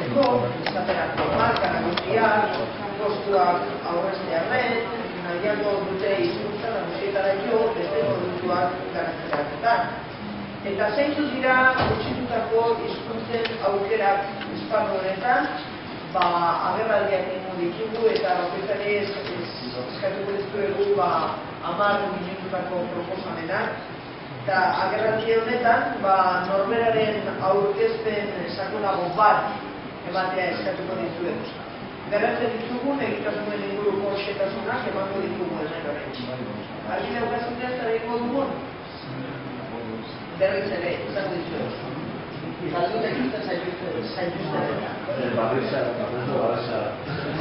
egiteko, izaterako marka nagusiak, kostuak aurreztearen, nahiago dute hizkuntza nagusietara jo, beste produktuak garatzerakotan. Eta zeintzuk dira gutxitutako hizkuntzen aukerak esparru honetan, agerraldiak egingo ditugu eta bakoitzari eskatuko dizuegu 10 minututako proposamenak. Eta agerraldi honetan, norberaren aurkezpen sakonago bat ematea eskatuko dizuegu. Garatzen ditugun, egitasmoen inguruko xetasunak emango ditugu hemen orain. Argi daukazunez, eta egingo dugun? Berriz ere, izango dizuegu. Galdutek izan zaituzten. Barriza.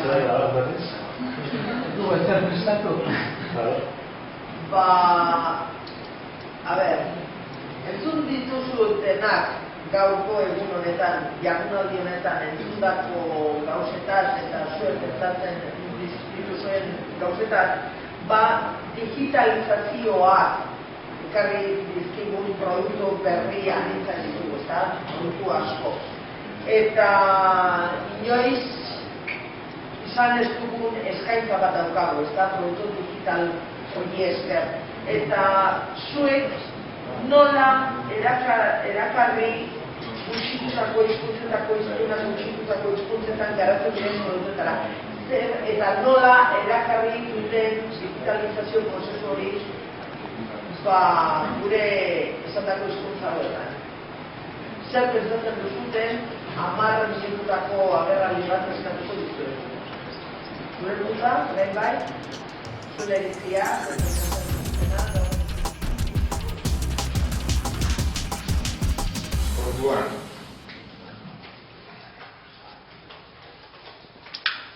Zer da, berriz? Du, ez da prestatu. Entzun dituzutenak gaurko egun honetan, jardunaldi honetan entzundako gauzetaz eta zuek pentsatzen dituzuen gauzetaz, digitalizazioak ekarri dizkigun produktu berri anitzak ditugu, ezta? Produktu asko. Eta inoiz izan ez dugun eskaintza bat daukagu, ezta? Produktu digital hori esker. Eta zuek nola erakarri gutxitutako hizkuntzetako hiztunak gutxitutako hizkuntzetan garatzen diren produktuetara. Eta nola erakarri duten digitalizazio prozesu hori gure esatako hizkuntza horretan. Zer pentsatzen duzuten 10 minututako agerraldi bat eskatuko dizuegu. Gure punta, orain bai, zure iritzia, Orduan,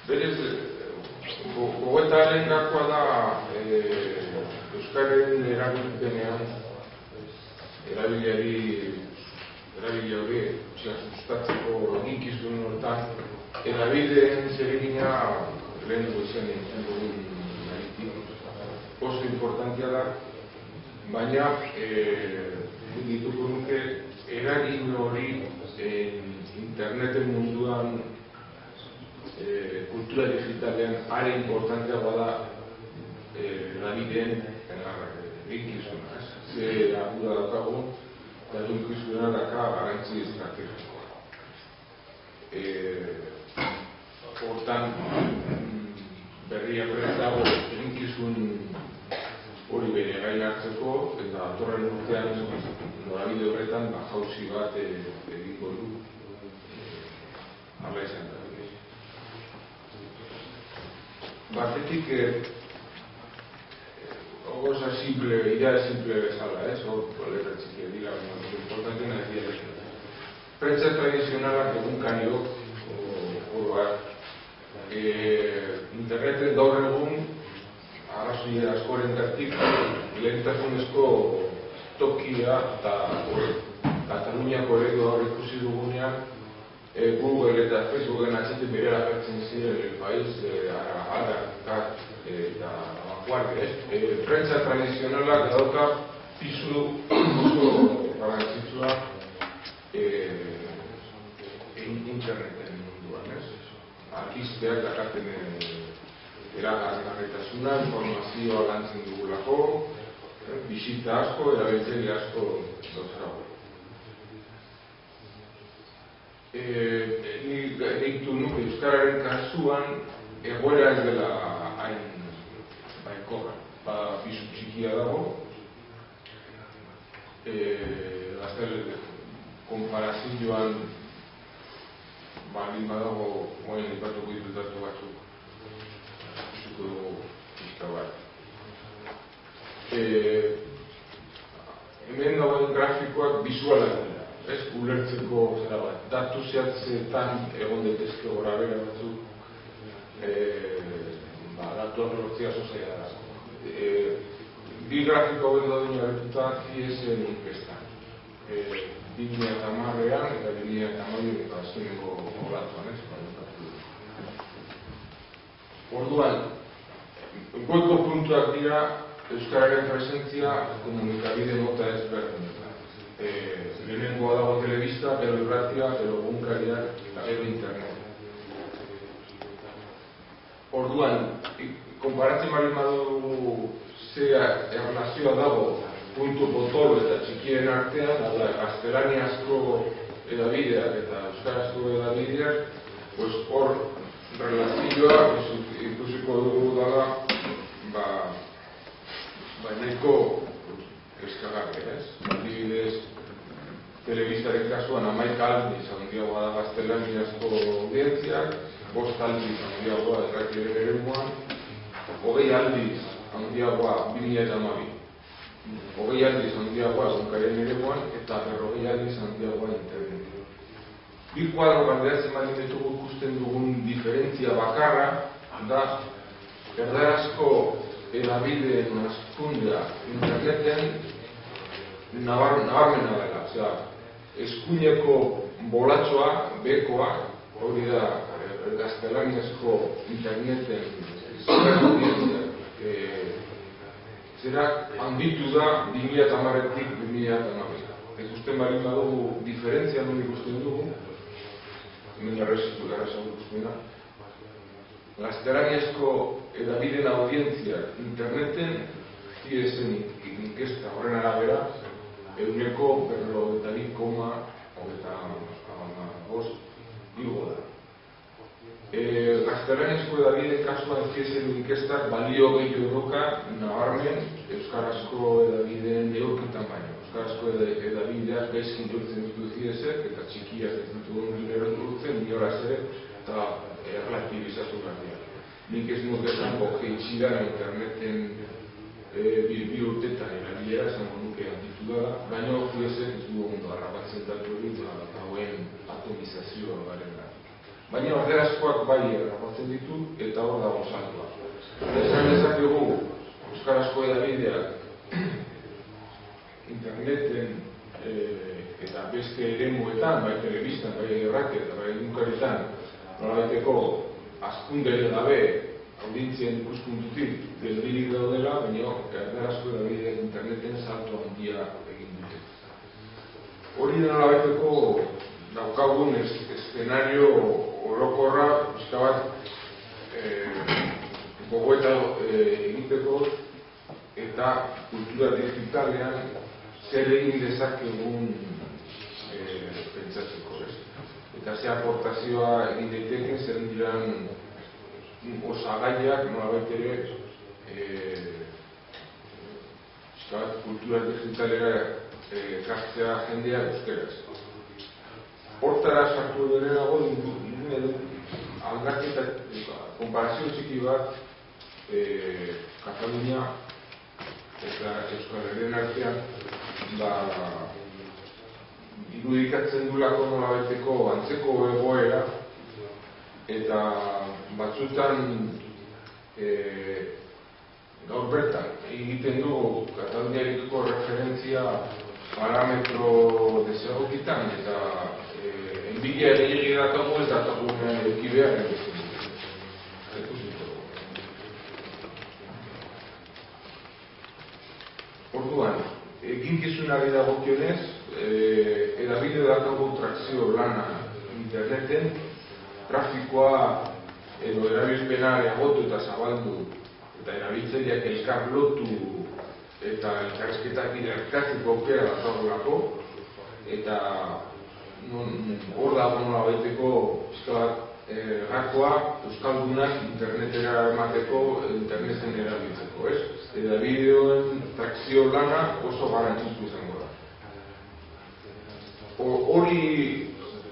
berez, gogoetaren gakoa da Euskararen erabilpenean erabili hori sustatzeko eginkizun horretan erabideen zeregina lehen goizean entzun dugun naritik oso importantia da, baina dituko nuke eragin hori interneten munduan kultura digitalean are importantea bada erabideen eginkizuna. Ze ardura daukagu, eta eginkizuna daka garrantzi estrategikoa. Hortan, berriak dago eginkizun hori bere gain hartzeko, eta datorren urtean norabide horretan jauzi bat egingo du. Hala izan da. Batetik, ogoza simple, idea simple bezala, letra txikia dira, importantena ez dira. Prentsa tradizionalak egunkariok, oroak, interneten gaur egun, arrazoi askorengatik, lehentasunezko tokia eta Kataluniako eredu hor ikusi dugunean, Google eta Facebooken atxetik berera agertzen ziren el país, Ara, eta Vanguardia. Prentsa tradizionalak dauka pisu oso garrantzitsua interneten munduan. Arkisteak dakaten eragarritasuna, informazioa lantzen dugulako, bisita asko, erabiltzaile asko dauzkagu. Nik deitu nuke Euskararen kasuan egoera ez dela hain baikorra. Pisu txikia dago, konparazioan baldin badago moen ipatuko ditutatu batzuk ikusuko dugu pixka bat. Hemen dagoen grafikoak bizualak dira, ulertzeko zera bat. Datu zehatzetan egon daitezke gora bera batzuk datuak lortzea zozaia da. Bi grafiko hauen dauden jabetuta CIES-en inkestan. 2010an eta 2012 eta azkeneko olatuan, Orduan, goiko puntuak dira Euskararen presentzia komunikabide mota ezberdinetan. lehenengoa dago telebista, gero irratia, gero egunkariak eta gero internet. Orduan, konparatzen baldin badugu ze erlazioa dago puntu potolo eta txikien artean, gaztelaniazko edabideak eta euskarazko edabideak, hor relazioa ikusiko dugu dala nahiko eskagarria, ez? Adibidez, telebistaren kasuan 11 aldiz handiagoa da gaztelaniazko audientziak, 5 aldiz handiagoa irratiaren eremuan, 20 aldiz handiagoa 2012, 20 aldiz handiagoa egunkariaren eremuan eta 40 aldiz handiagoa internetean. Bi kuadro galdeatzen baldin ditugu ikusten dugun diferentzia bakarra da erdarazko edabideen hazkundea interneten nabarmena dela. Osea, eskuineko bolatxoa, bekoa, hori da gaztelaniazko interneten zerak handitu da 2010-tik 2012. Ikusten baldin badugu diferentzia non ikusten dugu, hemen errezitu ikusten da. Gaztelaniazko edabideen audientziak interneten CIESen inkesta horren arabera 42,5 igo da. Gaztelaniazko edabideen kasuan CIESen inkestak balio gehiago doka nabarmen euskarazko edabideen neurketan baino. Euskarazko edabideak gaizkin joltzen ditu CIESek eta txikiak ez ditu ongileron joltzen, inoraz ere, eta erlatibizatu gardia. Nik ez nuke esango jeitxidan interneten bi urtetan erabilera, esango nuke handitu da, baina CIESek ez du ondo harrapatzen datu hori hauen atomizazioa garen da. Baina erderazkoak bai harrapatzen ditu eta hor dago saltua. Esan dezakegu euskarazko edabideak interneten eta beste eremuetan, bai telebistan, bai irratia eta bai egunkarietan, nolabaiteko hazkundere gabe audientzien ikuspuntutik geldirik daudela, baina erdarazko edabideak interneten salto handia egin dute. Hori da nolabaiteko daukagun eszenario orokorra pixka bat gogoeta egiteko eta kultura digitalean zer egin dezakegun pentsatzeko, ez? Eta ze aportazioa egin daiteke zer diran osagaiak nolabait ere kultura digitalera ekartzea jendea euskaraz. Hortara sartu denenago aldaketa, konparazio txiki bat Katalunia eta Euskal Herrien artean irudikatzen duelako nolabaiteko antzeko egoera eta batzutan gaur bertan egiten dugu Kataluniarekiko referentzia parametro desegokitan eta enbidia gehiagik datago ez datagunean eduki behar egiten dugu. Orduan, eginkizunari dagokionez, edabide dakago trakzio lana interneten, trafikoa edo erabilpena areagotu eta zabaldu eta erabiltzaileak elkar lotu eta elkarrizketak irakatzeko aukera datagolako eta hor dago nolabaiteko gakoa euskaldunak internetera emateko interneten erabiltzeko, ez? Eta bideoen trakzio lana oso garrantzitsu izango da. Hori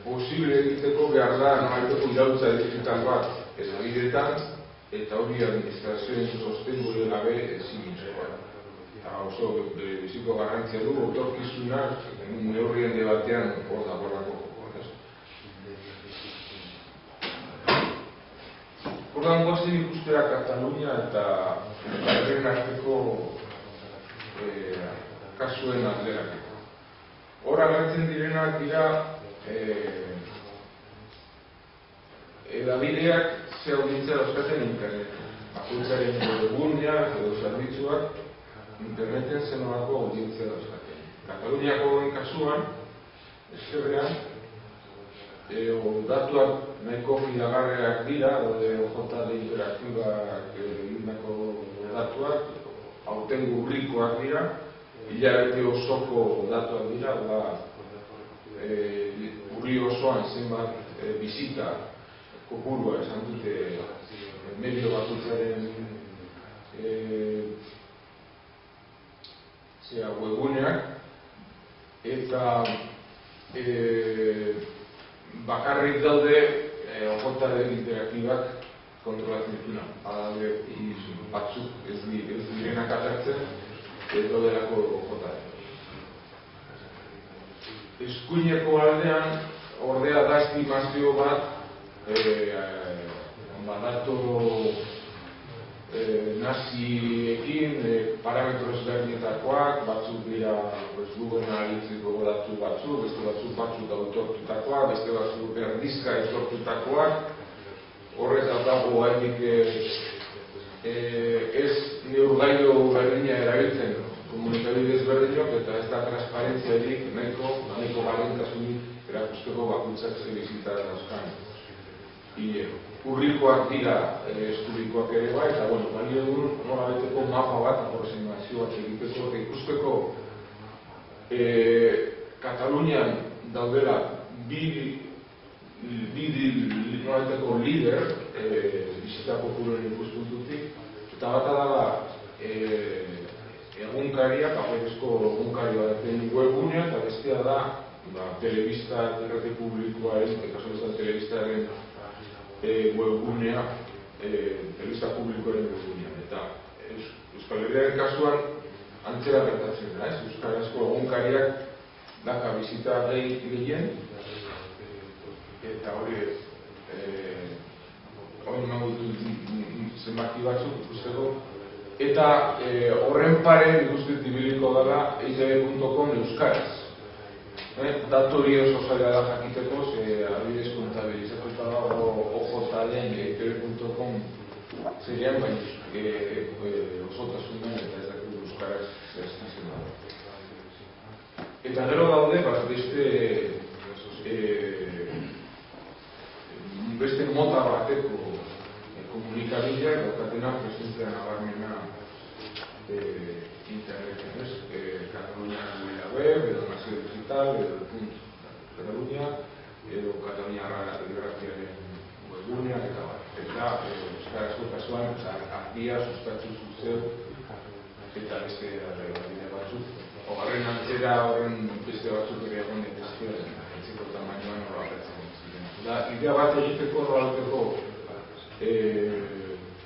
posible egiteko behar da nolabaiteko iraultza digital bat edabideetan eta hori administrazioen sostengu gabe ezinezkoa. Eta oso biziko garrantzia du etorkizunak neurrien debatean hor dagoelako. Orduan goazen ikustera Katalunia eta Herrien arteko kasuen alderaketa. Hor agertzen direnak dira edabideak ze audientzia dauzkaten interneten. Bakoitzaren webguneak edo zerbitzuak interneten zenolako audientzia dauzkaten. Kataluniako kasuan, eskerrean, datuak nahiko fidagarriak dira, OJD interaktiboak egindako datuak, aurtengo urrikoak dira, hilabete osoko datuak dira, urri osoan zenbat bizita kopurua esan dute medio bakoitzaren webguneak, eta bakarrik daude OJD interaktibak kontrolatzen dituna. Adaude batzuk ez direnak agertzen, ez daudelako OJD. Eskuineko aldean, ordea da estimazio bat, datu naziekin, parametro ezberdinetakoak, batzuk dira Google analitzeko datu batzuk, beste batzuk autortutakoak, beste batzuk berdizka etortutakoak. Horretaz dago hainik ez neurgailu berdina erabiltzen komunikabide ezberdinok, eta ez da transparentziarik nahiko garentasunik erakusteko bakoitzak ze bizita dauzkan. Urrikoak dira eskurikoak ere bai, eta balio du nolabeteko mapa bat, aproximazio bat egiteko, eta ikusteko Katalunian daudela bi nolabeteko lider bizita kopuruen ikuspuntutik, eta bata dela egunkaria, paperezko egunkari baten webgunea, eta bestea da telebista errate publikoaren, telebistaren webgunea, telebista publikoaren webgunea. Eta Euskal Herriaren kasuan antzera gertatzen da, euskarazko egunkariak daka bizita gehien, eta hori emango dut zenbaki batzuk ikusteko. Eta horren pare ikusten ibiliko dela eitb.com euskaraz. Datu hori oso zaila da jakiteko, adibidez kontabilizatuta dago OJD-en eitb.com zeian, baina osotasunen eta ez dakit euskaraz zehazten dago. Eta gero daude, beste mota bateko komunikabideak daukatena presentzia nabarmena interneten, Katalunia web, edo Nazio Digital, edo Katalunia, edo Katalunia Irratiaren webguneak, eta euskarazko kasuan argia sustatzu zuzeu eta beste bide batzuk. Horren antzera horren beste batzuk ere egon daitezke antzeko tamainoan horretzen ziren. Idea bat egiteko horreteko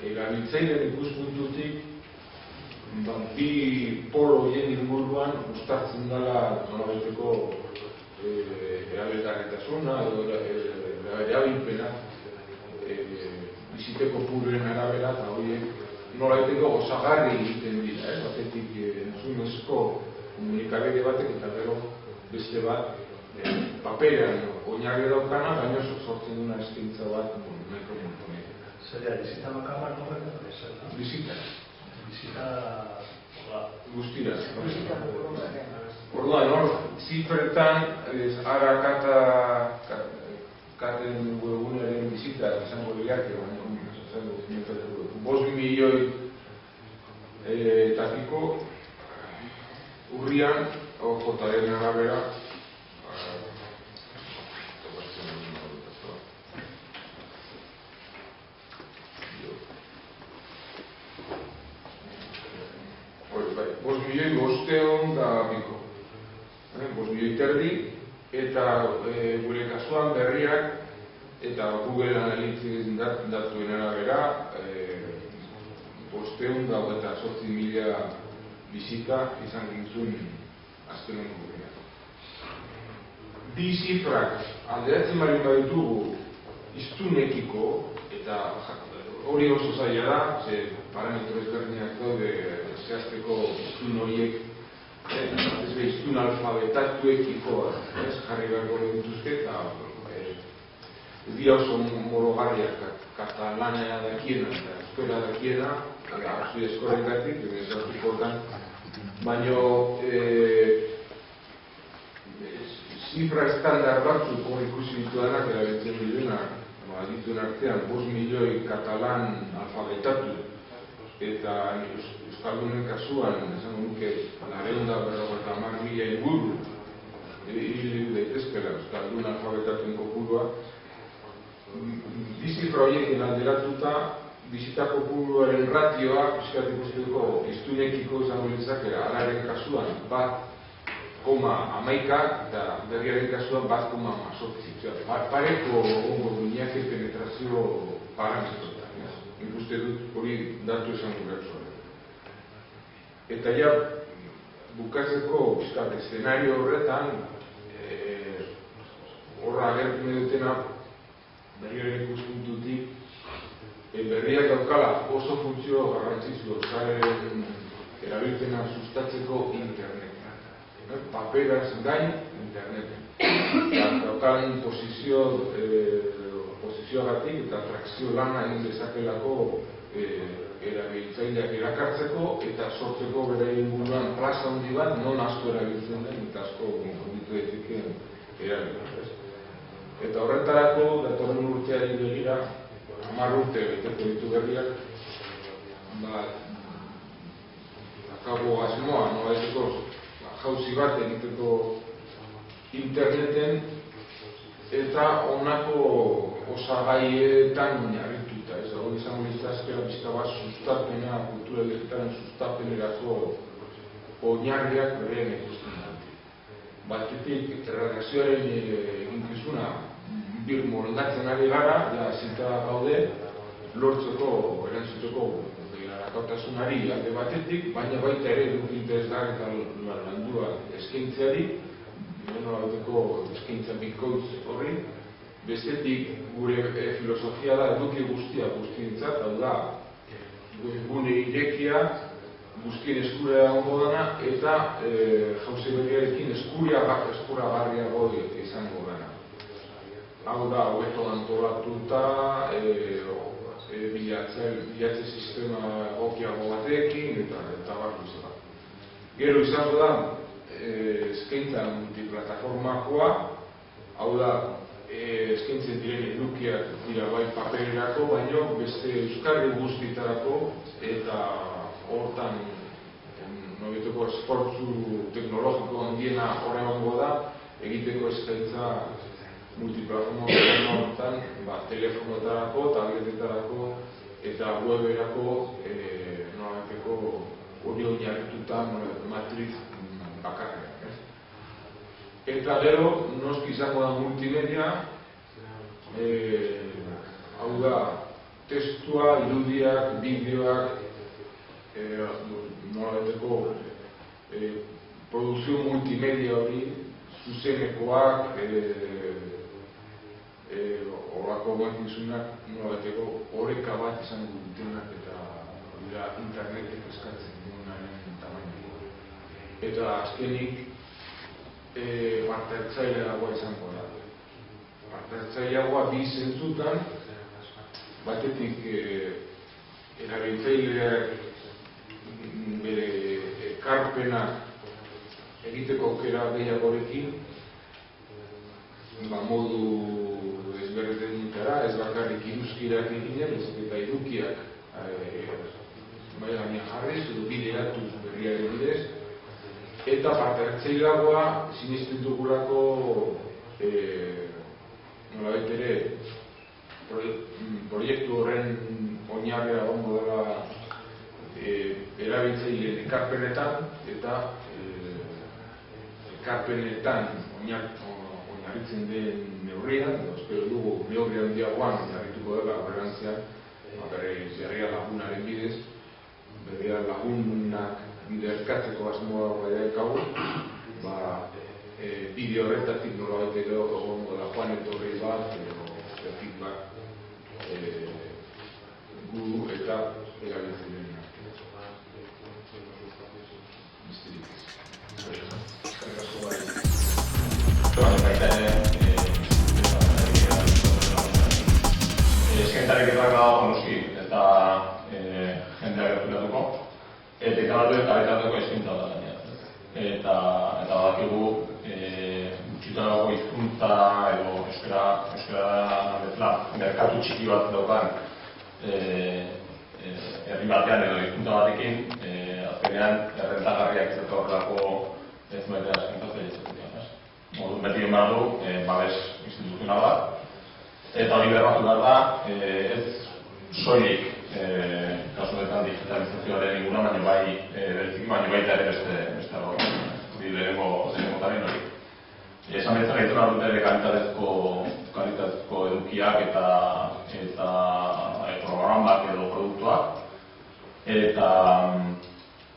erabiltzaileen ikuspuntutik bi polo horien inguruan uztartzen dela nolabaiteko erabilgarritasuna edo erabilpena bizite kopuruen arabera, eta horiek nolabaiteko osagarri egiten dira, batetik entzunezko komunikabide batek eta gero beste bat paperean oinarri daukana, baina sortzen duna eskaintza bat nahiko montonek. Sería bizita bakarra horretan? Bizita. Bizita guztira. Orduan, hor, zifretan, ara katen webgunearen bizita izango bilarke, baina 5 milioi etapiko urrian, OJD-en arabera, eta gure kasuan berriak eta Google Analytics datuen arabera 528.000 bizita izan gintzun azkeneko gurean. Bi zifrak alderatzen baldin baditugu hiztunekiko, eta hori oso zaila da, parametro ezberdinak daude zehazteko hiztun horiek, hiztun alfabetatuekiko jarri beharko dituzke, eta ez dira oso morogarriak katalanea dakiena eta euskera dakiena, arrazoi eskorengatik, baina zifra estandar batzuk hor ikusi ditudanak erabiltzen direnak, dituen artean 5 milioi katalan alfabetatu eta euskaldunen kasuan, esango nuke, 950.000 inguru hil daitezkela euskaldun alfabetatuen kopurua. Bi zifra horiekin alderatuta, bizita kopuruaren ratioa, pixkat ikusteko hiztunekiko izango litzake, alaren kasuan 1,11 eta berriaren kasuan 1,18. Pareko ongo duinak penetrazio parametroetan. Nik uste dut hori datu esan guratu. Eta ja, bukatzeko pixkat eszenario horretan, horra agertu dutena berriaren ikuspuntutik, berriak daukala oso funtzio garrantzitsu euskararen erabilpena sustatzeko internet. Paperaz gain interneten. Daukan posizioagatik eta trakzio lana egin dezakelako erabiltzaileak erakartzeko eta sortzeko bere inguruan plaza handi bat non asko erabiltzen den eta asko konditu daiteken erabiltzen. Eta horretarako, datorren urteari begira, 10 urte beteko ditu berriak, daukago asmoa, nolabaiteko jauzi bat egiteko interneten eta honako osagaietan oinarrituta. Hori izango litzateke pixka bat sustapena, kultura digitalen sustapenerako oinarriak bereen ikusten dute. Batetik, erredakzioaren eginkizuna moldatzen ari gara, zita gaude, lortzeko, erantzuteko erakautasunari alde batetik, baina baita ere eduki interesgarri eta landua eskaintzeari, eskaintza bikoitz horri. Bestetik, gure filosofia da eduki guztientzat, hau da, gune irekia, guztien eskura egongo dena, eta jauzi berriarekin eskuragarriago izango dena. Hau da, hobeto antolatuta, bilatze sistema egokiago batekin, eta barruze bat. Gero izango da, eskaintza multiplataformakoa, hau da, eskaintzen diren edukiak dira bai papererako, baino beste euskarri guztietarako, eta hortan nobeteko esfortzu teknologiko handiena horregongo da, egiteko eskaintza multiplataforma hortan, telefonoetarako, tabletetarako eta weberako nolabaiteko hori oinarrituta matriz bakarrean. Eta gero, noski izango da multimedia, hau da, testua, irudiak, bideoak, nolabaiteko produkzio multimedia hori, zuzenekoak, horako emankizunak nolabaiteko oreka bat izango dutenak eta internetek eskatzen duenaren tamaina. Eta azkenik, parte-hartzaileagoa izango da. Parte-hartzaileagoa bi zentzutan, batetik erabiltzaileak bere ekarpena egiteko aukera gehiagorekin, modu ezberdinetara, ez bakarrik iruzkirak eginen, eta edukiak mahai gainean jarriz, edo bideratuz berriaren bidez, eta parte-hartzaileagoa sinisten dugulako nolabait ere proiektu horren oinarria egongo dela erabiltzaileen ekarpenetan eta ekarpenetan oinarritzen den neurrian, espero dugu neurri handiagoan oinarrituko dela aurrerantzean, berria lagunaren bidez, berria lagunak biderkatzeko asmoa badaukagu, bideo horretatik nolabait egongo da joan etorri bat, feedback gu eta erabiltzaileen artean. Besterik ez. Eskerrik asko bai. Baita ere, eskaintareketak dago noski, eta jendea gerturatuko, eta ikanatu eta kalitateko eskaintza da gainera. Eta badakigu gutxitaneko hizkuntza edo euskara bezala merkatu txiki bat daukan herri batean edo hizkuntza batekin azkenean errentagarriak izatea horrelako ez maitera eskintatzea izatea. Orduan beti behar du babes instituzional bat, eta hori bermatu behar da ez soilik kasu honetan digitalizazioaren inguruan, baina baita ere beste lehenengo taren hori. Esan bezala egiten behar dute kalitatezko edukiak eta programak edo produktuak,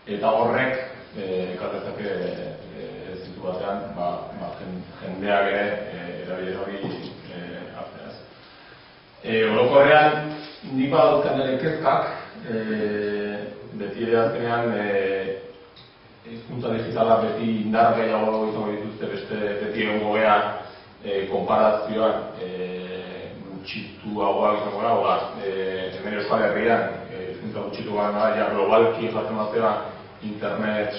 eta horrek ekartezake zintu batean jendeak ere erabilera hori hartzea. Orokorrean, nik badautzen nire kezkak, beti ere azkenean hizkuntza digitala beti indar gehiago izango dituzte beti egongo gea konparazioan gutxituagoak izango gara, hemen Euskal Herrian hizkuntza gutxitu gara ja globalki jartzen batzera internet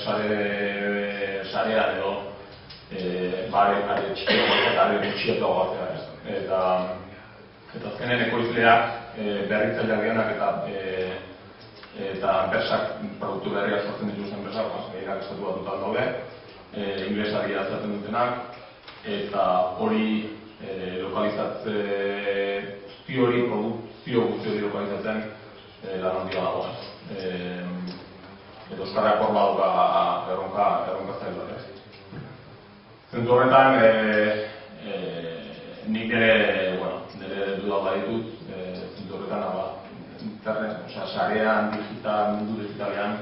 sarean edo bare txikiago gutxietago batzera. Eta azkenen ekoizleak berritzaileak dianak eta enpresak, produktu berriak sortzen dituzten enpresak, gehienak estatu batutan daude, inglesari azaltzen dutenak, eta hori produkzio guzti hori lokalizatzen lan handia dagoen. Eta euskarrak forma dauka erronka zaila. Zentu horretan, nik ere dudak baditut, zentu horretan, internet, sarean, mundu digitalean,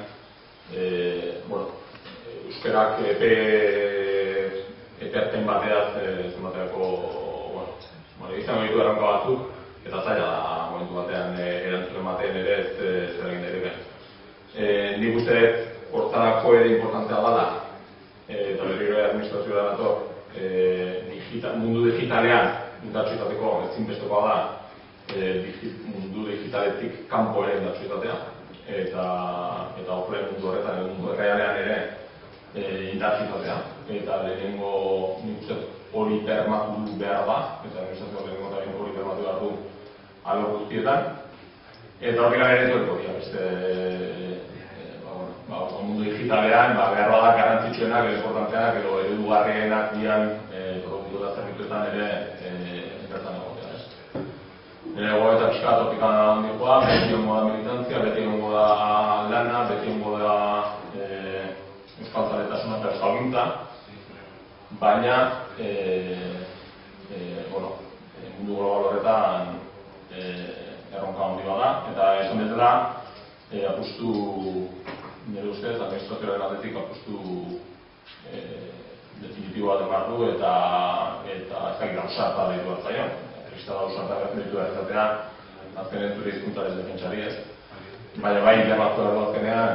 euskarak eperten bateaz zenbateako, izango ditu erronka batzuk, eta zaila da momentu batean erantzun ematen ere ez zer egin daiteke. Nik uste hortarako ere importantea dela, eta berriro administrazioa dator, mundu digitalean indartsu izateko ezinbestekoa da mundu digitaletik kanpo ere indartsu izatea, eta horren mundu horretan, mundu errealean ere indartsu izatea, eta lehenengo nik uste hori bermatu behar da, eta administrazioa lehenengo hori bermatu behar du alor guztietan, eta horrek ere etorriko dira, mundu digitalean behar da garrantzitsuenak, importanteak, edo eredugarrienak dian produktu eta zerbituetan ere bertan egotea. Nire gogoeta pixka topika handikoa, beti ongo da militantzia, beti ongo da lana, beti ongo da euskaltzaletasuna eta euskalgintza, baina mundu global horretan erronka handi bada, eta esan bezala apustu nire ustez, administrazioaren aldetik apustu definitiboa behar du eta ez dakit ausarta deitu bat zaion. Kristada ausarta deitu behar izatea, azkenen zure hizkuntzaren defentsari ez. Baina bai, lematu behar du azkenean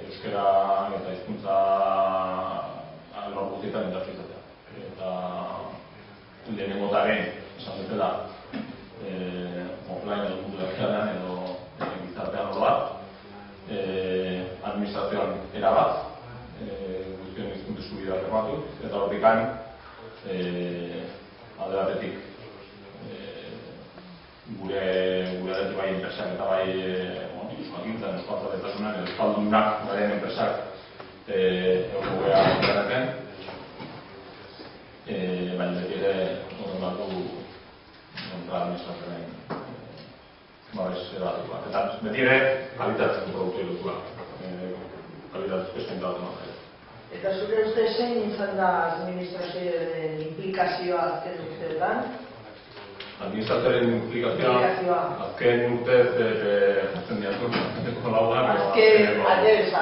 euskara eta hizkuntza alor guztietan indartsu izatea. Eta lehenengo taren, esan bezala, offline edo mundu digitalean edo gizartean hor bat, administrazioan erabat, guztion hizkuntza eskubideak bermatu, eta hortikan alde batetik gure aldetik bai enpresak eta bai euskalgintzan, euskaltzaletasunak edo euskaldunak garen enpresak egongo gea interneten, baina beti ere horren bat du kontra administrazioaren babes edatikoa. Eta beti ere kalitatezko produktu edutua, kalitatezko eskaintza bat ematea. Eta zure uste zein izan da administrazioaren implikazioa azken urteetan? Administrazioaren implikazioa azken urtez jartzen diatun, azkeneko laudan. Azken 10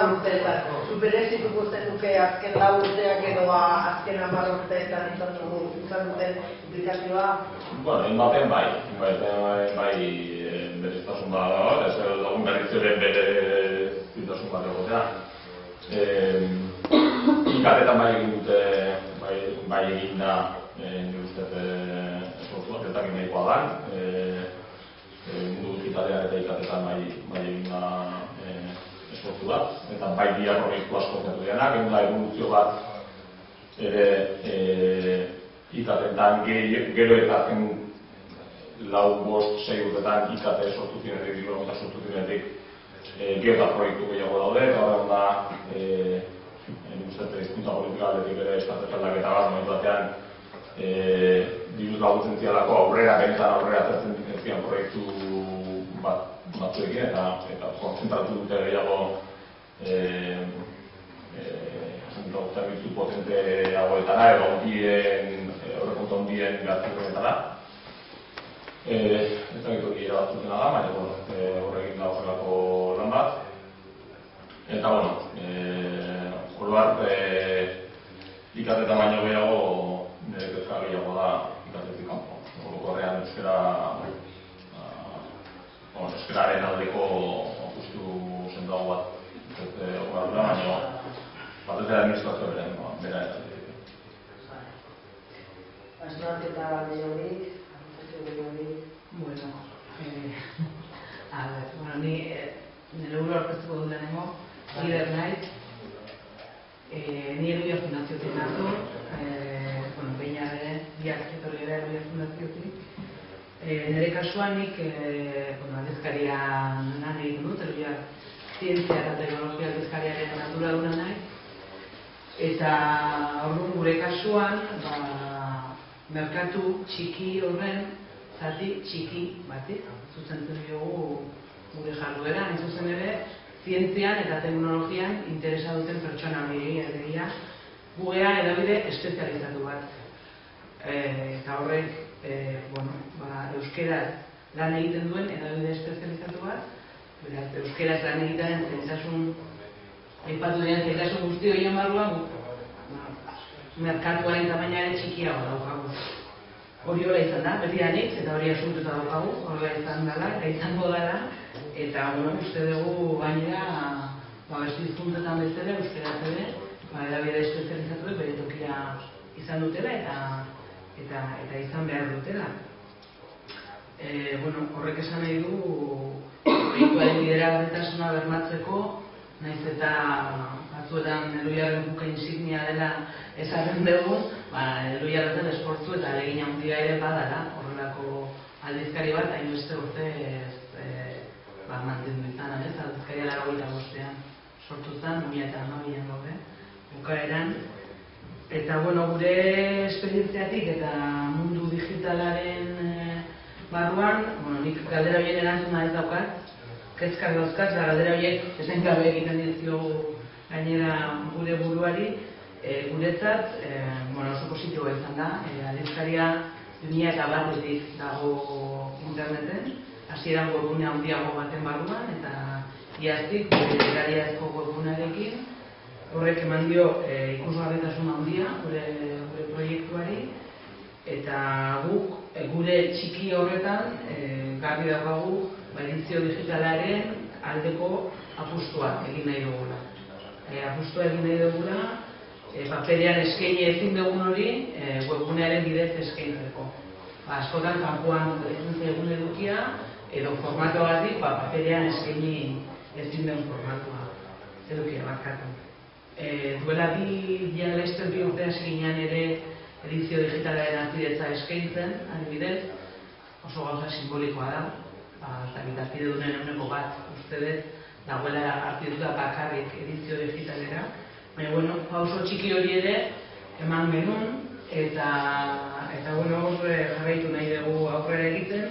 urteetako. Zuberezit ikusten duke azken 4 urteak edo azken 10 urteetan izan duten implikazioa? Bueno, baten bai bereztasun bat da, ez dagoen berriz ere bereztasun bat egotea. Ikatetan bai egin dute, bai egin da, nire ustez esfortzu bat, eta nahikoa da. Mundu digitalean eta ikatetan bai egin da esfortzu bat, eta bai dira proiektu asko kontu dianak, egun da evoluzio bat ere ikatetan gero eta azken 4-5-6 urtetan ikate sortu zinetik, diplomata sortu zinetik gero eta proiektu gehiago daude, eta horrean da hizkuntza politika aldetik ere estrategia aldaketa bat, momentu batean diruz laguntzen zialako aurrera zertzen ziren proiektu batzuekin eta kontzentratu dute gehiago zerbitzu potenteagoetara edo aurrekontu handien gartzuetara. Ez da hori erabatzutena da, baina horrekin da horrelako lan bat. Eta, oroar, ikatetan baino gehiago, nire kezka gehiago da ikatetik kanpo. Horrean euskararen aldeko apustu sendoago bat horrela, baina batez ere administrazio bera ez. Hausnarketa gehiagorik, Bueno, ni nire uru aurkeztuko dut lehenengo, lider naiz, ni Erudia Fundaziotik nator, behin ere, biak etorri gara Erudia Fundaziotik. Nire kasuan nik aldizkarian lan egiten dut, Erudia Zientzia eta Teknologia aldizkariaren arduraduna naiz. Eta orduan gure kasuan, merkatu txiki horren zati txiki batik zuzentzen diogu gure jarduera, hain zuzen ere, zientzian eta teknologian interesa duten pertsona horiei gugea hedabide espezializatu bat. Eta horrek, euskeraz lan egiten duen hedabide espezializatu bat, euskeraz lan egiten zailtasun, aipatu diren zailtasun guzti horien barruan, merkatuaren tamainaren txikiago daukagu. Hori hola izan da, beti anitz, eta hori asuntuta daukagu, hori izan dela, eta izango dela, eta uste dugu gainera, beste hizkuntzetan bezala, euskeraz ere, hedabide espezializatuek bere tokia izan dutela eta izan behar dutela. Horrek esan nahi du, proiektuaren bideragarritasuna bermatzeko, nahiz eta batzuetan Eluiarren buka insignia dela ezarren dugu, Eluiarretan esfortzu eta ahalegin handia ere badala, horrelako aldizkari bat, hainbeste urte mantendu izan, aldizkaria 85ean sortu zen, 2012an gaude, bukaeran. Eta gure esperientziatik eta mundu digitalaren barruan, nik galdera horien erantzuna ez daukat, kezkak dauzkat, galdera horiek etengabe egiten diziogu gainera gure buruari, guretzat oso positiboa izan da. Aldizkaria 2001etik dago interneten, hasieran webgune handiago baten barruan, eta iaztik gure berariazko webgunearekin horrek eman dio ikusgarritasun handia gure proiektuari, eta guk gure txiki horretan garbi daukagu edizio digitalaren aldeko apustua egin nahi dugula. Apustua egin nahi dugula, paperean eskaini ezin dugun hori webgunearen bidez eskaintzeko. Askotan kanpoan egun edukia edo formatoagatik paperean eskaini ezin dugun formatua edukia barkatu. Duela bi urte hasi ginean ere edizio digitalaren azpidetza eskaintzen, adibidez, oso gauza simbolikoa da. Eta bitazpidedunen eguneko bat uste dut dagoela hartituta bakarrik edizio digitalera. Baina, pauso txiki hori ere eman genuen, eta hor jarraitu nahi dugu aurrera egiten,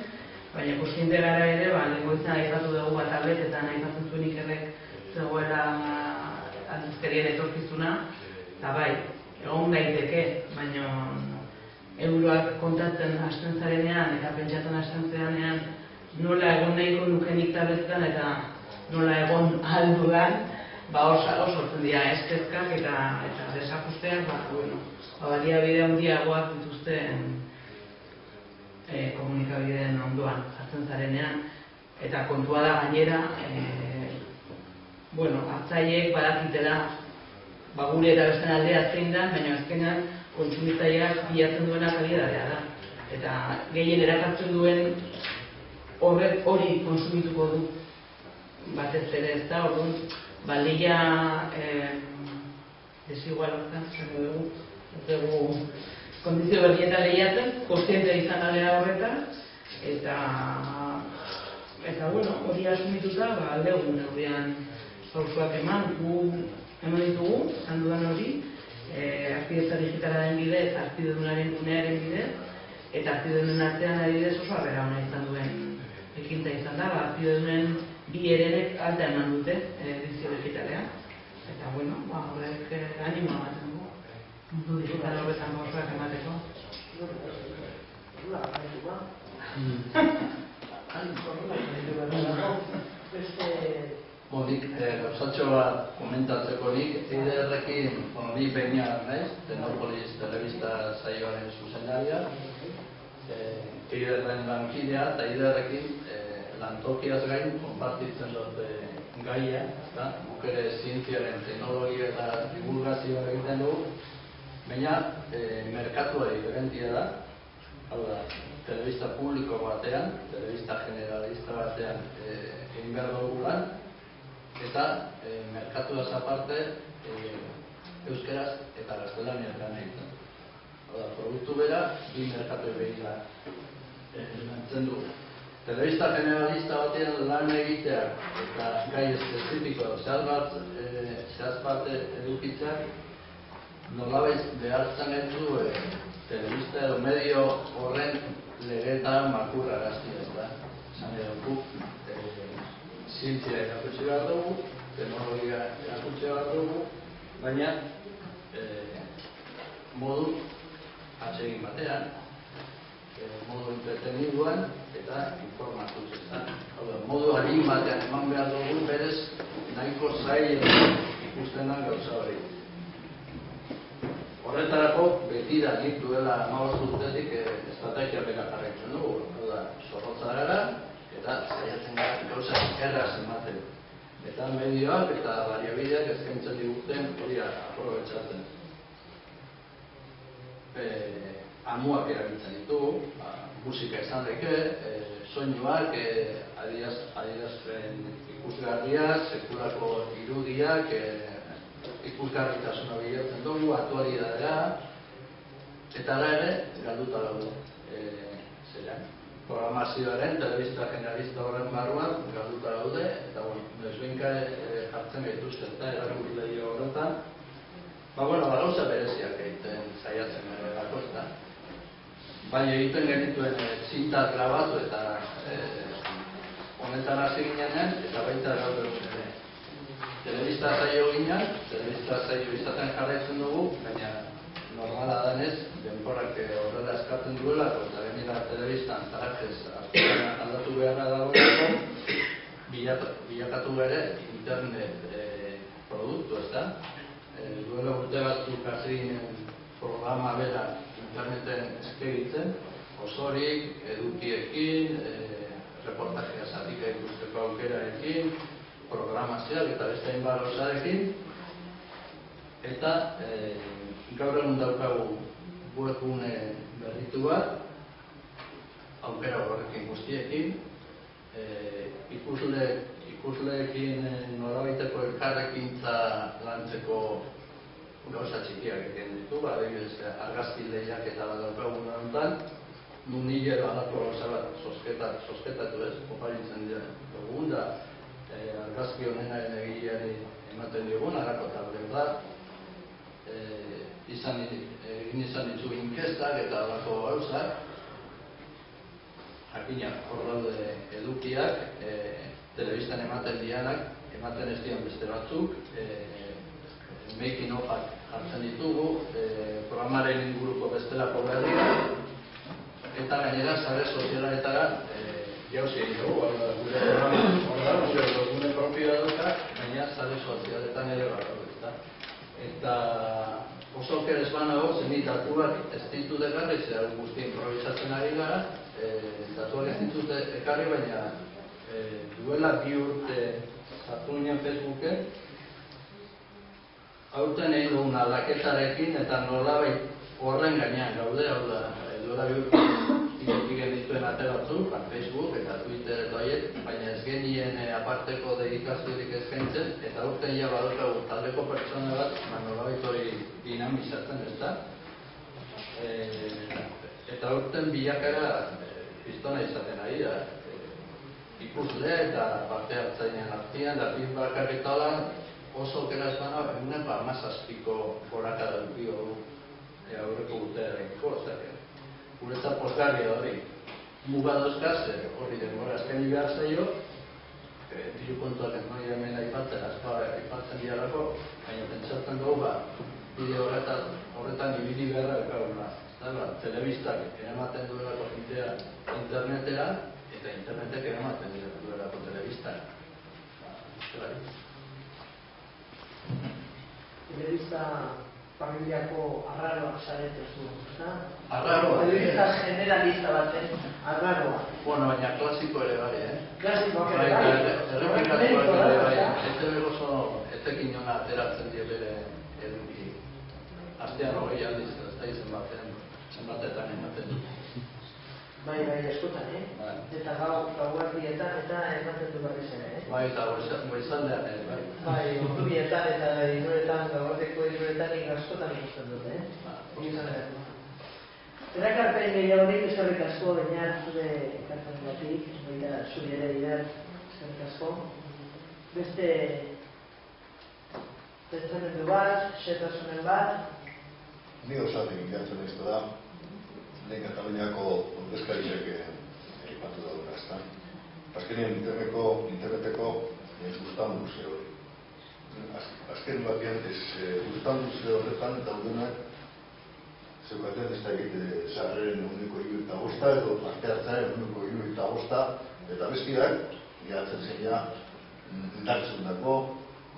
baina kontziente gara ere, lehengoitzen aipatu dugu bat tabletetan aipatzen zuen ikerrek zegoela aldizkarien etorkizuna, eta bai, egon daiteke, baina euroak kontatzen hasten zarenean eta pentsatzen hasten zarenean nola egon nahiko nukenik tabletetan eta nola egon aldudan, hor sortzen dira kezkak eta desajusteak, baliabide handiagoak dituzten komunikabideen ondoan jartzen zarenean, eta kontua da gainera, hartzaileek badakitela gure eta beste aldea zein da, baina azkenan kontsumitzaileak bilatzen duena kalidadea da. Eta gehien erakartzen duen horrek hori konsumituko du. batez ere ez da, orduan, balia desigualatzen, zer dugu, kondizio berdietan lehiatzen, kontziente izan alera horretan, eta bueno, hori asumituta, aldegun neurrian pausoak eman ditugu, esan dudan hori, Azpidetza digitalaren bidez, azpidunaren gunearen bidez, eta azpidunen artean adibidez oso harrera ona izan duen ekintza izan da, azpidunen bi herenek alta eman dute edizio digitalean. Eta bueno, horrek animo ematen dugu. Mundu digital horretan pausoak emateko. Nik gauzatxo bat komentatzeko nik EIDR-ekin ni peina naiz, Tecnopolis telebista saioaren zuzendaria, EIDR-en lankidea eta EIDR-ekin lantokiaz gain konpartitzen dut gaia, guk ere zientziaren teknologia eta divulgazioa egiten dugu, baina merkatua diferentia da, hau da, telebista publiko batean, telebista generalista batean egin behar dugu lan, eta merkatuaz aparte euskeraz eta gaztelaniaz lan egiten. Produktu bera, bi merkatu begira lantzen du. Telebista generalista batean lan egiteak eta gai espezifiko zehaz parte edukitzeak nolabait behartzen gaitu telebista edo medio horren legeetan makurra gaztia ez da. Esan edo zientzia erakutsi behar dugu, teknologia erakutsi behar dugu, baina modu atsegin batean, modu entreteniduan eta informatuz ez da. Modu harin batean eman behar dugu, berez nahiko zail ikusten da gauza hori. Horretarako beti da nik duela 15 urtetik estrategia bera jarraitzen dugu. Zorrotza gara, eta saiatzen gara gauza erraz ematen. Eta medioak eta baliabideak eskaintzen diguten hori aprobetxatzen. Amuak erabiltzen ditugu, musika izan deke, soinuak, adierazpen ikusgarriak, sekulako irudiak, ikusgarritasuna bilatzen dugu, aktualidadea, eta ara ere, galduta daude. Programazioaren, telebista generalista horren barruan, galduta daude, eta nesbenka jartzen gaituzte eta erakusleio horretan. Gauza bereziak egiten saiatzen gara da. Bai egiten genituen zintak grabatu eta honetan hasi ginean, eta baita gaur ere. Telebista saio ginen, telebista saio izaten jarraitzen dugu, baina normala denez, denporak horrela eskatzen duela, eta gainera telebistan zarajez aldatu beharra dagoeneko, bilakatu ere internet produktu, ez da? Duela urte batzuk hasi ginen programa bera interneten eskaintzen, osorik, edukiekin, reportajea zatika ikusteko aukeraekin, programazioak eta beste hainbat gauzarekin, eta gaur egun daukagu webgune berritu bat, aukera horrekin guztiekin, ikusleekin norabaiteko elkarrekintza lantzeko gauza txikiak egiten ditu, adibidez argazki lehiaketa bat daukagu honetan, nun hilero alako gauza bat sosketatu ez, oparitzen dugun da, argazki honenaren egileari ematen digun, alako tablet da, egin izan ditu inkestak eta alako gauzak, jakina hor daude edukiak, telebistan ematen dianak, ematen ez dian beste batzuk, making of-ak jartzen ditugu, programaren inguruko bestelako berriak, eta gainera sare sozialetara jauzi egin dugu, gure programa gure gune propioa duka, baina sare sozialetan ere bat. Eta oso okeres banago, zenit datuak ez ditut ekarri, zer guzti improvisatzen ari gara, datuak ez ditut ekarri, baina duela 2 urte sartu ginen Facebooken, aurten egin dugun aldaketarekin eta nolabait horren gainean gaude, hau da, duela 2 urte ireki genituen ate batzuk, Facebook eta Twitter eta horiek, baina ez genien aparteko dedikaziorik eskaintzen, eta urten ja badaukagu taldeko pertsona bat, nolabait hori dinamizatzen, ezta? Eta urten bilakara pistona izaten ari da. Ikusle eta parte hartzailean artean, da feedbackak eta hola, oso okera ez bana, eguneko 17ko gorakada eduki hori aurreko urtearekiko, guretzat pozgarria hori. Muga dauzkaz, hori denbora eskaini behar zaio, diru kontuak ez nahi hemen aipatzen dialako, baina pentsatzen dugu, bideo horretan ibili beharra daukagula. Telebistak eramaten duelako jendea internetera, eta internetek eramaten duelako telebistak. Telebista familiako arraroak zarete zuen, ezta? Arraroa? Telebista generalista baten arraroa. Bueno, baina klasiko ere bai, Klasikoak ere bai. Errepikatuak ere bai. Etebe oso etekin hona ateratzen die bere eduki. Astean hori aldiz, ez da izen zenbatetan ematen du. Bai, askotan, Eta gauardietan eta ematen du berriz ere, Bai, eta goizaldean ere, bai. Bai, ordubietan eta iruretan, gauardeko iruretan askotan ikusten dut, Erakarpen gehiagorik eskerrik asko, baina zure ekarpen batik, baita zuri ere idat, eskerrik asko. Beste pentsamendu bat, xetasunen bat. Ni osatik ikatzen ez da, lehen Kataluniako ordezkariak aipatu daudena, ezta? Azkenean interneteko Gustan Museo. Azken batean Gustan Museo horretan daudenak zeukaten ez da egite sarreren 1,75 edo parte hartzaren 1,75 eta bestiak gehatzen zen ja indartzen dako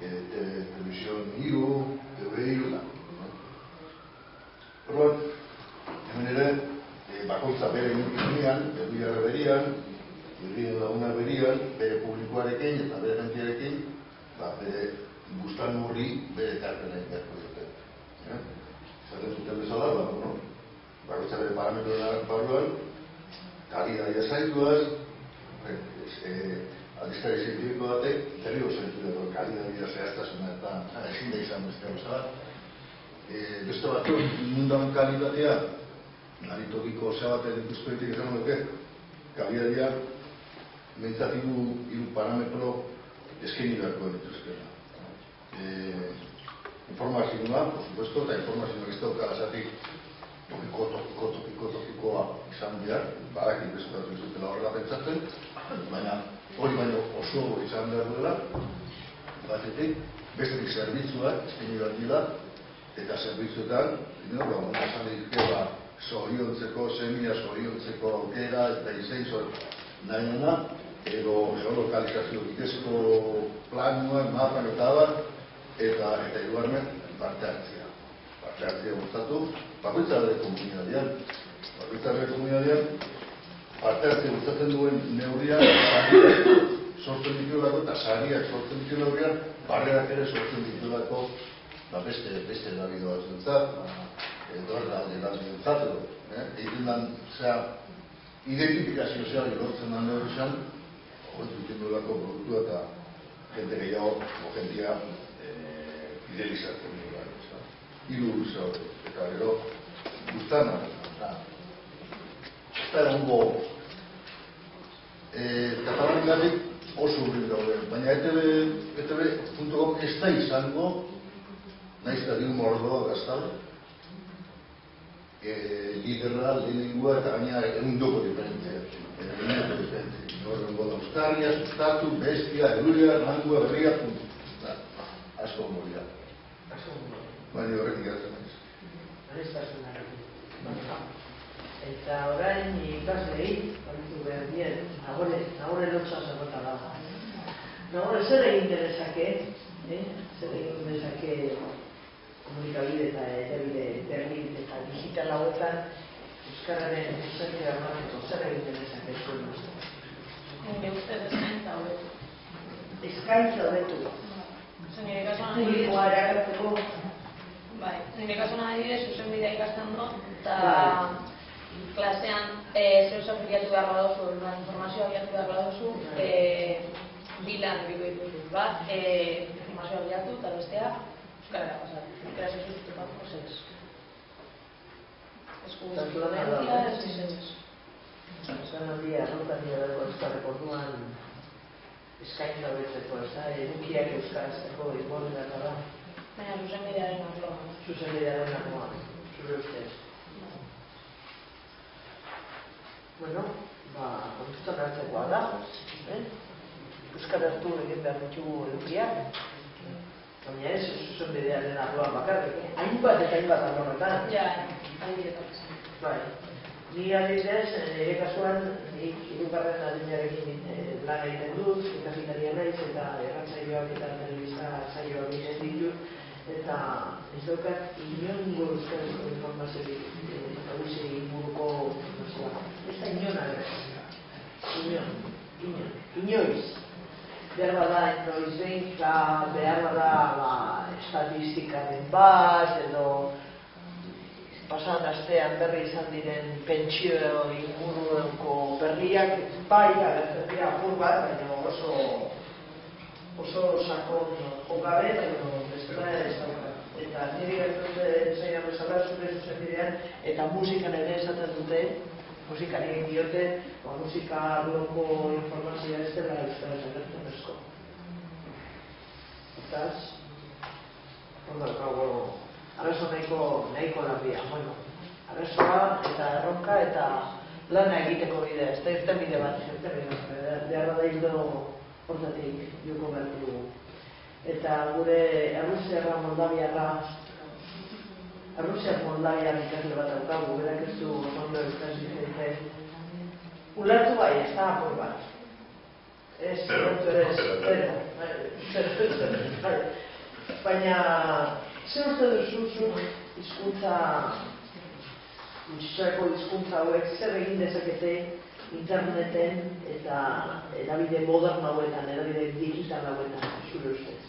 telebizion hiru, TV hiru da. Horbat, hemen ere bakoitza bere inukizunean, herriar berian, herrien lagunak berian, bere publikoarekin eta bere gentiarekin, bere Gustan Murri bere ekarpena inberko dute. Zaten zuten bezala, bakoitza bere parametroen barruan, kalitatea zaituaz, aldizkari zientifiko batek, derrigo zentzuleko kalitatea zehaztasuna eta ezin da izan beste bezala. Beste batzuk mundan kalitatea, naritokiko zebaten ikusperitik izan duke, kalitatea behintzat hiru parametro eskaini beharko dituzkena. Informazioa, por supuesto, eta informazioa ez dauka azatik tokikoa izan behar, barakik bezatatu izutela horrela pentsatzen, baina hori baino oso izan behar duela, batetik, bestetik zerbitzuak eskaini behar dira, eta zerbitzuetan, esan dizkeba, zoriontzeko, semia zoriontzeko aukera, eta izan nahiena, edo geolokalizazio bidezko planuak, mapan eta abar, eta hirugarren parte hartzea. Parte hartzea gustatu, bakoitza bere komunitatean. Parte hartzea gustatzen duen neurrian, sortzen dituelako, eta sariak sortzen dituelako, barrerak ere sortzen dituelako, beste Davido batzuentzat, edo egiten dan, identifikazio zeari lortzen dan neurrizan, hori duten duelako produktua eta jende gehiago, jendia fidelizatzen duela. Hiru zaude, eta gero, gustana. Ez da egongo Kataluniatik oso urrin daude, baina ETB.com ez da izango, nahiz eta diru mordoa gaztar, liderra, lehenengua eta gaina egundoko diferentzia. Horrengo da Euskarria, sustatu, bestia, euria, langua, berria, puntu. Asko moria. Baina horretik gertzen ez. Eta orain ikaslei, balitu behar dien, nagore lotxa zerrota da. Nagore zer egin dezake, zer egin dezake komunikabide eta eterbide eta digital hauetan euskararen presentzia bermatzeko zer egiten dezake zuen uste? Nire ustez eskaintza hobetu. Eskaintza hobetu. Nire kasuan publikoa erakartzeko. Bai, nire kasuan adibidez zuzenbidea ikasten dut eta klasean zeu bilatu behar baduzu, informazioa bilatu behar baduzu, bi lan egiko dituzu, bat, informazioa bilatu eta bestea euskarara pasatu. Euskaraz ez dut topatuko zez. Eskubizkodentzia, ez. Esan handia, erronka dira dago euskarreko orduan eskaintza betzeko, edukiak euskarazteko igualera da. Baina zuzenbidearen arloan. Zuzenbidearen arloan, zure ustez. Bueno, kontutan hartzekoa da, euskaraztu egin behar ditugu edukiak, baina ez zuzenbidearen arloan bakarrik, hainbat eta hainbat arloetan. Ja, adibidetak. Bai. Ni adibidez, nire kasuan, nik hirugarren adinearekin lan egiten dut, ikasitaria naiz eta erratzaioak eta telebista saioak egiten ditut, eta ez daukat inongo euskarazko informaziorik nagusi inguruko informazioa. Ez da inona ere. Inoiz. Behar bada inoiz behinka, behar bada estatistikaren bat, edo pasan astean berri izan diren pentsio inguruko berriak, bai, agertzea apur bat, baina oso sakon jokabe, baina bestela ez dauka. Eta niri gertute zainan bezala zure zuzenbidean, eta musikan ere esaten dute, musikan egin diote, musika arloko informazioa ez dela euskaraz agertzen asko. Hortaz, arazo nahiko labia, arazoa eta erronka eta lana egiteko bidea, ez da irten bide bat, behar da hildo hortatik joko behar dugu. Eta gure Errusiarra Moldaviar ikasle bat daukagu, berak ez du ondo euskaz ditzen. Ulertu bai, ez da apur bat. Ez, zero. Baina, zer uste duzu hizkuntza, gutxitxoeko hizkuntza hauek zer egin dezakete interneten eta edabide modern hauetan, edabide digital hauetan, zure ustez?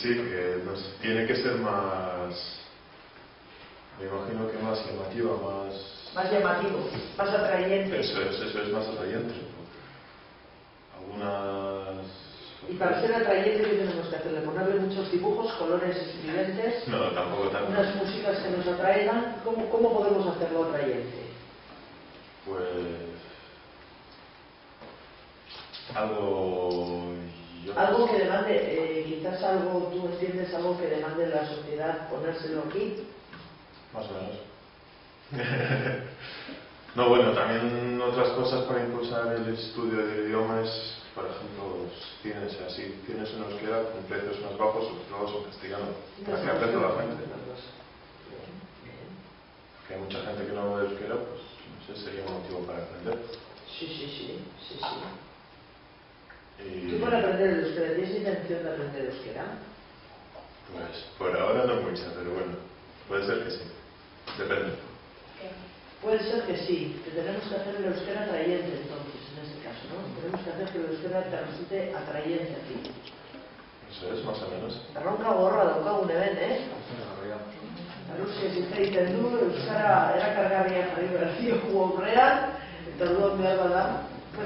Sí, que tiene que ser más, me imagino que más llamativa, más llamativo, más atrayente. Eso es más atrayente. Algunas... Y para ser atrayente, ¿qué tenemos que hacerle? Ponerle muchos dibujos, colores estridentes, No, tampoco tanto. unas músicas que nos atraigan. ¿Cómo podemos hacerlo atrayente? Pues... algo que demande, quizás algo, tú entiendes algo que demande la sociedad ponérselo aquí. Más o menos. No, bueno, también otras cosas para impulsar el estudio de idiomas, por ejemplo, los cines así, cines en euskera con precios más bajos, subtitulados en castellano, para que aprenda la gente. Que hay mucha gente que no habla euskera, pues no sé, sería un motivo para aprender. Sí. Y... ¿Tú para aprender el euskera tienes intención de aprender euskera? Pues por ahora no mucha, pero bueno, puede ser que sí, depende. Puede ser que sí, que tenemos que hacer el euskera atrayente entonces, en este caso, ¿no? Tenemos que hacer que el euskera te resulte atrayente a ti. Eso es, más o menos. Erronka gorra daukagun hemen, Errusiak hitz egiten du, euskara erakargarria jarri behar diogu aurrean, eta orduan behar bada.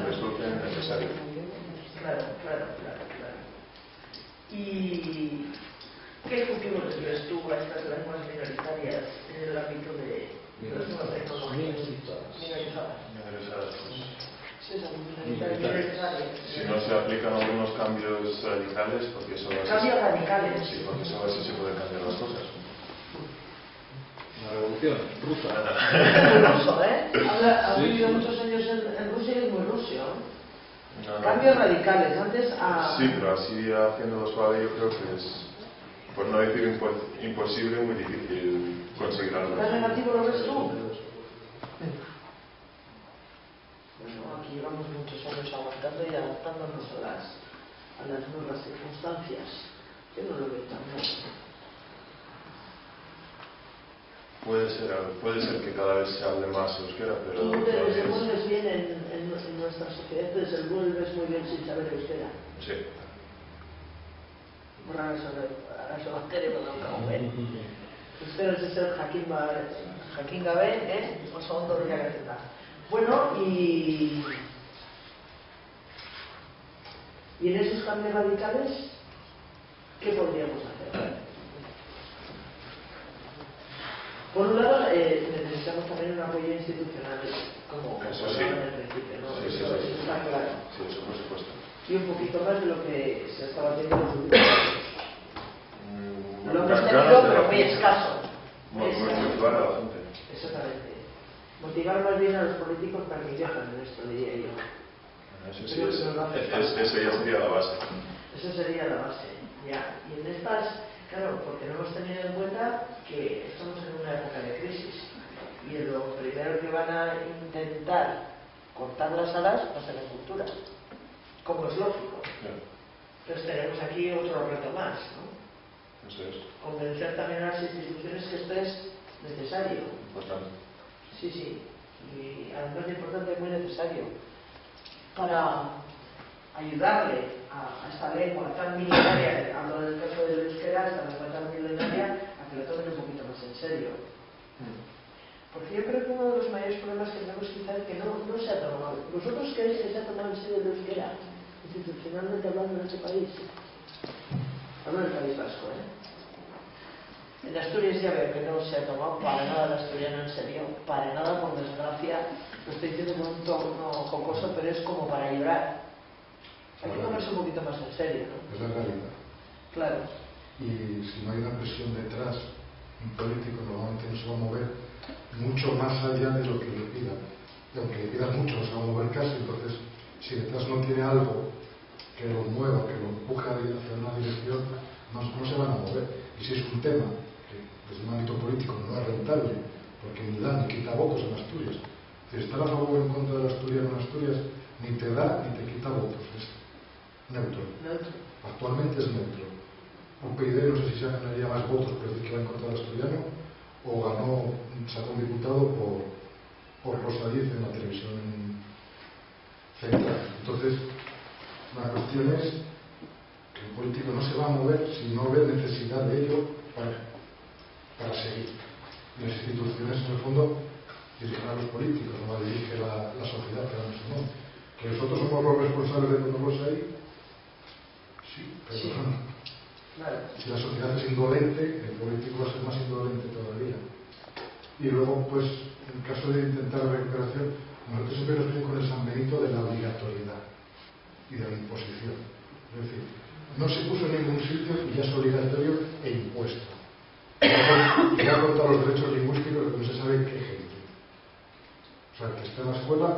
Resulta necesario. Claro. ¿Y qué futuro les ves tú a estas lenguas minoritarias en el ámbito de las nuevas tecnologías? Minorizadas. Sí, son minoritarias. Si no se aplican algunos cambios radicales, porque eso va a ser... Cambios radicales. Sí, porque eso así se pueden cambiar las cosas. Una revolución rusa. Muy ruso, Ha vivido muchos años en Rusia y es muy ruso. No. Cambios radicales, antes a... Sí, pero así haciéndolo suave yo creo que es, por no decir imposible, muy difícil conseguir algo. ¿Tan negativo lo ves tú? Bueno, aquí llevamos muchos años aguantando y adaptándonos a las nuevas circunstancias. Yo no lo veo tan mal. puede ser que cada vez se hable más euskera, pero Tú te todavía desenvuelves bien en nuestra sociedad, te desenvuelves muy bien sin saber euskera. sí. Horra arazo ere badaukagu, euskera ez zer jakin gabe, oso ondo bilakatzen da. Bueno, y en esos cambios radicales, ¿qué podríamos hacer? Por un lado, necesitamos también un apoyo institucional, como Eso hablaba sí. en el principio, ¿no? Sí, Eso está claro. Sí, eso por supuesto. Y un poquito más de lo que se estaba haciendo en los últimos años. Lo hemos tenido, pero muy escaso. Motivar a la gente. Exactamente. Motivar más bien a los políticos para que viajen en esto, diría yo. Eso sí, Creo que nos va a hacer falta. eso ya sería la base. Esa sería la base, ya. Y en estas, claro, porque no hemos tenido en cuenta que estamos en una época de crisis. Y lo primero que van a intentar cortar las alas va a ser la cultura, como es lógico. Entonces tenemos aquí otro reto más, ¿no? Eso es. Convencer también a las instituciones que esto es necesario. Importante. Sí, sí. Y además de importante, muy necesario para ayudarle a esta lengua tan milenaria, hablo del caso del euskera, esta lengua tan milenaria, a que lo tomen un poquito más en serio. Porque yo creo que uno de los mayores problemas que tenemos quizá es que no se ha tomado. ¿Vosotros creéis que se ha tomado en serio el euskera, institucionalmente hablando en este país? Hablo del País Vasco, En Asturias ya veo que no se ha tomado para nada el asturiano en serio, para nada, por desgracia. Lo estoy diciendo con un tono jocoso, pero es como para llorar. Hay que tomarse un poquito más en serio, ¿no? Es la realidad. Claro. Y si no hay una presión detrás, un político normalmente no se va a mover mucho más allá de lo que le pidan. Y aunque le pidan mucho, no se va a mover casi. Entonces, si detrás no tiene algo que lo mueva, que lo empuje hacia una dirección, no se van a mover. Y si es un tema que desde un ámbito político no es rentable, porque ni da ni quita votos en Asturias. Si estar a favor o en contra del asturiano en Asturias, ni te da ni te quita votos. Es neutro. Actualmente es neutro. UPyD no sé si se ganaría más votos por decir que va en contra del asturiano, o sacó un diputado por Rosa Díez en la televisión central. Entonces, la cuestión es que el político no se va a mover si no ve necesidad de ello para seguir. Y las instituciones, en el fondo, dirigen a los políticos, no la dirige la sociedad, que ahora no. Que nosotros somos los responsables de ponerlos ahí, sí, pero Sí. Claro. Si la sociedad es indolente, el político va a ser más indolente todavía. Y luego, pues, en caso de intentar la recuperación, nosotros siempre nos viene con el San Benito de la obligatoriedad y de la imposición. Es decir, no se puso en ningún sitio y ya es obligatorio e impuesto. Ya contra los derechos lingüísticos de que no se sabe qué gente. O sea, el que está en la escuela,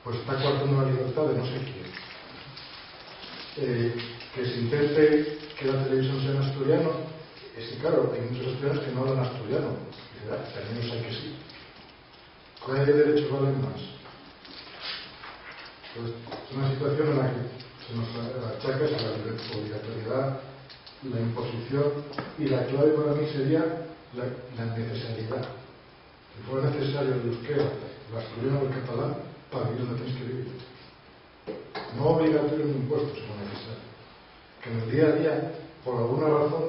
pues está coartando la libertad de no sé quién. Que se intente que la televisión sea en asturiano, es que claro, hay muchos asturianos que no hablan asturiano. Al menos hay que sí. ¿Cuál de derechos valen más? Pues es una situación en la que se nos achaca la obligatoriedad, la imposición, y la clave para mí sería la necesariedad. Si fuera necesario el euskera, el asturiano o el catalán, para vivir donde tienes que vivir. No obligatorio ni impuesto, sino necesario. Que en el día a día, por alguna razón,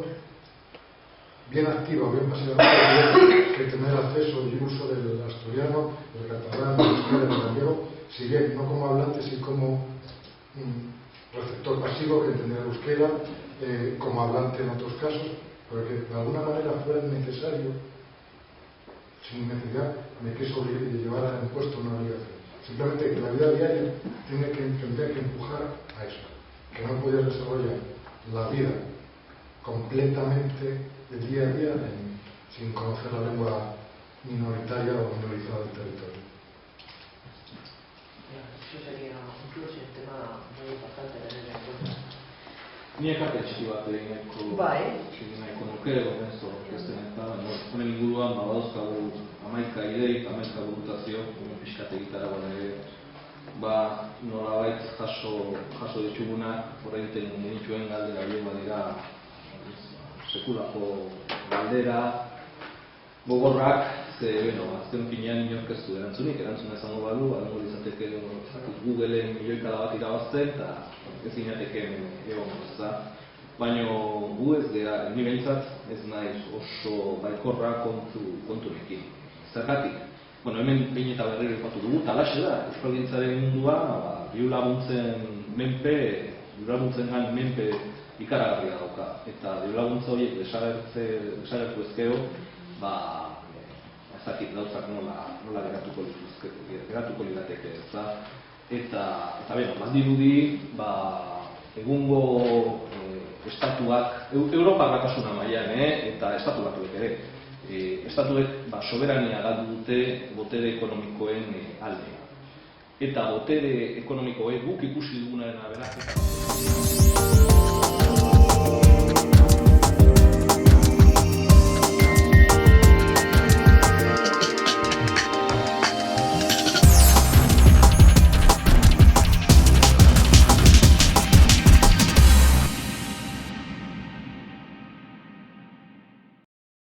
bien activa o bien pasivamente, que tener acceso y uso del asturiano, del catalán, del euskera, del gallego, si bien no como hablante, sino como receptor pasivo que entender el euskera, como hablante en otros casos, pero que de alguna manera fuera necesario, sin necesidad de que eso llevara impuesto una obligación. Simplemente que la vida diaria tendría que empujar a eso, que no podías desarrollar la vida completamente de día a día sin conocer la lengua minoritaria o minorizada del territorio. Eso sería incluso un tema muy importante tener en cuenta. Ni ekarpen txiki bat egin nahiko nuke, Lorenzo orkesten eta honen inguruan badauzkagu 11 idei, 11 burutazio, pixkat egitara ere, nolabait jaso ditugunak, horreiten genituen galdera, 'Galdera horiek badira sekulako galdera, gogorrak, ze, azken finean inork ez du erantzunik, erantzuna izango balu, alengo izateke Googleen milioikada bat irabazten, eta ez ginateken egon, ezta? Baina gu ez gara, ni behintzat ez naiz oso baikorra konturekin. Zergatik? Hemen behin eta berriro ipatu dugu, talaxe da, euskalgintzaren mundua, diru-laguntzen menpe ikaragarria dauka. Eta diru-laguntza horiek desagertu ezkero, ezakit gauzak nola geratuko lirateke, ezta? Eta badirudi, egungo estatuak, Europa batasuna mailan, eta estatu batuek ere, estatuek soberania galdu dute botere ekonomikoen alde. Eta botere ekonomikoek guk ikusi dugunaren arabera